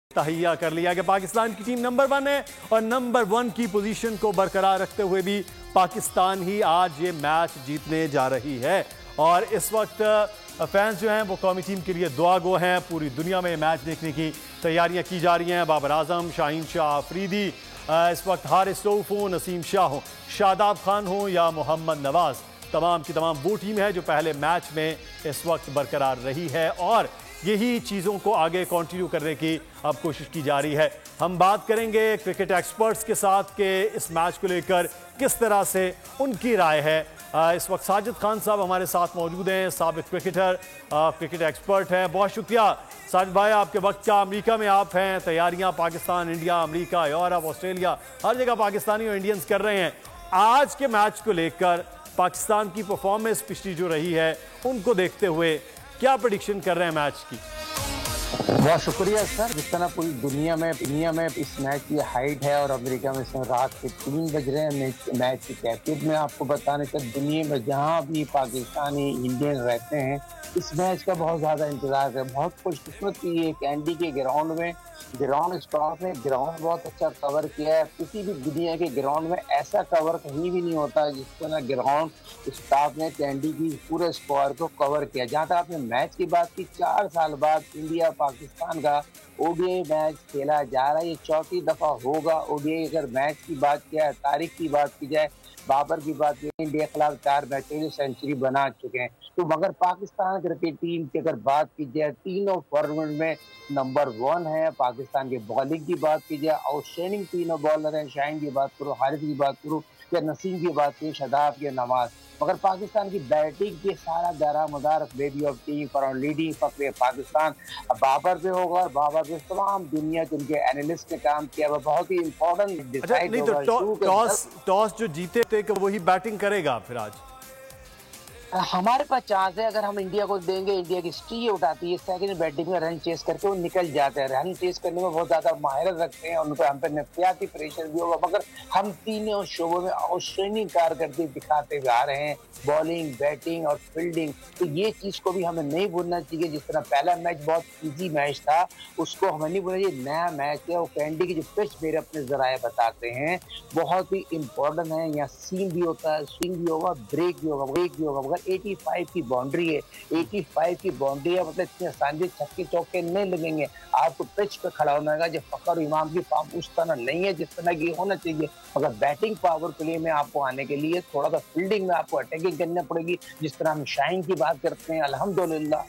तहैया कर लिया कि पाकिस्तान की टीम नंबर 1 है और नंबर 1 की पोजीशन को बरकरार रखते हुए भी पाकिस्तान ही आज ये मैच जीतने जा रही है। और इस वक्त फैंस जो हैं वो कौमी टीम के लिए दुआ गो हैं। पूरी दुनिया में मैच देखने की तैयारियां की जा रही हैं। बाबर आजम, शाहीन शाह अफरीदी, इस वक्त हारिस रऊफ हो, नसीम शाह हो, शादाब खान हो या मोहम्मद नवाज, तमाम की तमाम वो टीम है जो पहले मैच में इस वक्त बरकरार रही है और यही चीज़ों को आगे कंटिन्यू करने की अब कोशिश की जा रही है। हम बात करेंगे क्रिकेट एक्सपर्ट्स के साथ कि इस मैच को लेकर किस तरह से उनकी राय है। इस वक्त साजिद खान साहब हमारे साथ मौजूद हैं, साबिक क्रिकेटर, क्रिकेट एक्सपर्ट हैं। बहुत शुक्रिया साजिद भाई, आपके वक्त का। अमेरिका में आप हैं, तैयारियां Pakistan, India, America, Europe, Australia, हर जगह पाकिस्तानी और इंडियंस कर रहे हैं। आज के मैच को लेकर पाकिस्तान की परफॉर्मेंस पिछली जो रही है उनको देखते हुए क्या प्रेडिक्शन कर रहे हैं मैच की? बहुत शुक्रिया सर। जिस तरह पूरी दुनिया में इस मैच की हाइट है और अमेरिका में इसमें रात के 3 बज रहे हैं मैच की कैफियत में आपको बताने का दुनिया में जहां भी पाकिस्तानी इंडियन रहते हैं इस मैच का बहुत ज़्यादा इंतजार है। बहुत खुशकिस्मती है कैंडी के ग्राउंड में, ग्राउंड स्टाफ ने ग्राउंड बहुत अच्छा कवर किया है। किसी भी दुनिया के ग्राउंड में ऐसा कवर कहीं भी नहीं होता जिस तरह ग्राउंड स्टाफ ने कैंडी की पूरे स्क्वाड को कवर किया। जहाँ तक आपने मैच की बात की, 4 साल बाद इंडिया पाकिस्तान का ओडीआई मैच खेला जा रहा है। ये 4थी दफा होगा ओडीआई। अगर मैच की बात किया है, तारीख की बात की जाए, बाबर की बात की, इंडिया के खिलाफ 4 मैचों में सेंचुरी बना चुके हैं। तो मगर पाकिस्तान क्रिकेट टीम की अगर बात की जाए, तीनों फॉर्मेट में नंबर 1 है। पाकिस्तान की बॉलिंग की बात की जाए, आउटस्टैंडिंग तीनों बॉलर हैं। शाहीन की बात करो, हारिस की बात करो या नसीम की बात करो, शादाब या नवाज। मगर पाकिस्तान की बैटिंग के सारा दारा मदार बेबी ऑफ टीम फॉर लीडिंग फक्र पाकिस्तान बाबर पे होगा और बाबर पे तमाम दुनिया के उनके एनालिस्ट ने काम किया। वह बहुत ही इंपॉर्टेंट डिसाइड होगा। टॉस जो जीते थे कि वही बैटिंग करेगा फिर आज हमारे पास चांस है। अगर हम इंडिया को देंगे, इंडिया की स्ट्री उठाती है सेकंड बैटिंग में, रन चेस करके वो निकल जाते हैं। रन चेस करने में बहुत ज्यादा माहिरत रखते हैं, उन पर हम पे नफसियाती प्रेशर भी होगा। मगर हम तीनों शोबों में आउटस्टैंडिंग कारकर्दगी दिखाते हुए आ रहे हैं, बॉलिंग, बैटिंग और फील्डिंग। तो ये चीज को भी हमें नहीं भूलना चाहिए। जिस तरह पहला मैच बहुत ईजी मैच था, उसको हमें नहीं भूलना चाहिए। नया मैच है, वो कैंडी की जो पिच मेरे अपने जराए बताते हैं बहुत ही इंपॉर्टेंट है। यहाँ सीम भी होता है, स्विंग भी होगा, ब्रेक भी होगा। 85 की बाउंड्री है, 85 की बाउंड्री है, मतलब इतनी आसानी से छक्के चौके नहीं लगेंगे। आपको पिच पे खड़ा होना है। जो फखर इमाम की फॉर्म उस तरह नहीं है जिस तरह की होना चाहिए। मगर बैटिंग पावर प्ले में आपको आने के लिए थोड़ा सा फील्डिंग में आपको अटैकिंग करनी पड़ेगी। जिस तरह हम शाहीन की बात करते हैं, अल्हम्दुलिल्लाह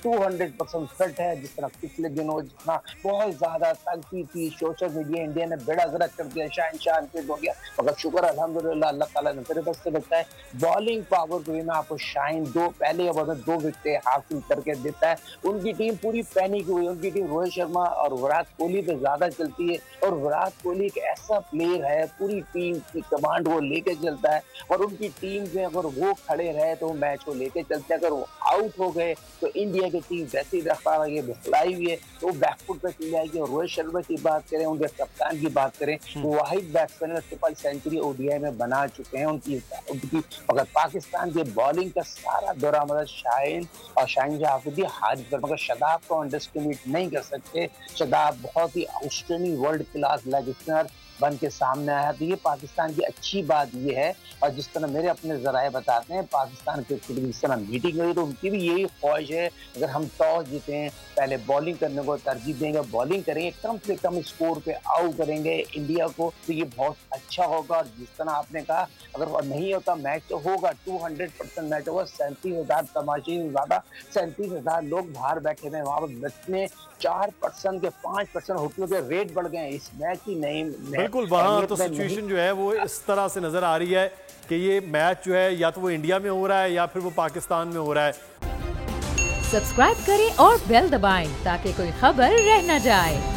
200% फिट है। जिस तरह पिछले दिनों जितना बहुत ज्यादा तंगी थी, सोशल मीडिया इंडिया ने बेड़ा गर्क कर दिया, शाहीन शाह हो गया। मगर शुक्र अल्हम्दुलिल्लाह अल्लाह ताला ने फिर बस से बचा है। बॉलिंग पावर में आपको शाहीन पहले ओवर में 2 विकेटें हासिल करके देता है। उनकी टीम पूरी पैनिक हुई। उनकी टीम रोहित शर्मा और विराट कोहली पे ज्यादा चलती है और विराट कोहली एक ऐसा प्लेयर है, पूरी टीम की कमांड वो लेके चलता है और उनकी टीम में अगर वो खड़े रहे तो मैच को लेके चलते हैं। अगर वो आउट हो गए तो इंडिया की टीम वैसे ही रखा हुई है, बखलाई हुई है, तो वो बैकफुट पे चली जाएगी। और रोहित शर्मा की बात करें, उनके कप्तान की बात करें, वो वाहिद बैट्समैन ट्रिपल सेंचुरी ओडीआई में बना चुके हैं उनकी। अगर पाकिस्तान के बॉलिंग का सारा दौरा मतलब शाहीन और शाहीन शाह अफरीदी हारिस पर, मगर शादाब को अंडरएस्टिमेट नहीं कर सकते। शादाब बहुत ही outstanding world class leg spinner बन के सामने आया। तो ये पाकिस्तान की अच्छी बात ये है। और जिस तरह मेरे अपने जराए बताते हैं, पाकिस्तान के जिस तरह मीटिंग हुई तो उनकी भी यही ख्वाहिश है, अगर हम टॉस जीते हैं पहले बॉलिंग करने को तरजीह देंगे, बॉलिंग करेंगे, कम से कम स्कोर पे आउट करेंगे इंडिया को, तो ये बहुत अच्छा होगा। और जिस तरह आपने कहा, अगर वो नहीं होता मैच तो होगा 200% मैच होगा। 37,000 तमाशी ज्यादा, 37,000 लोग बाहर बैठे हुए हैं। वहां पर बचने 4% के 5% होटलों के रेट बढ़ गए हैं इस मैच की। नहीं बिल्कुल, वहाँ तो सिचुएशन जो है वो इस तरह से नजर आ रही है कि ये मैच जो है या तो वो इंडिया में हो रहा है या फिर वो पाकिस्तान में हो रहा है। सब्सक्राइब करें और बेल दबाएं ताकि कोई खबर रह न जाए।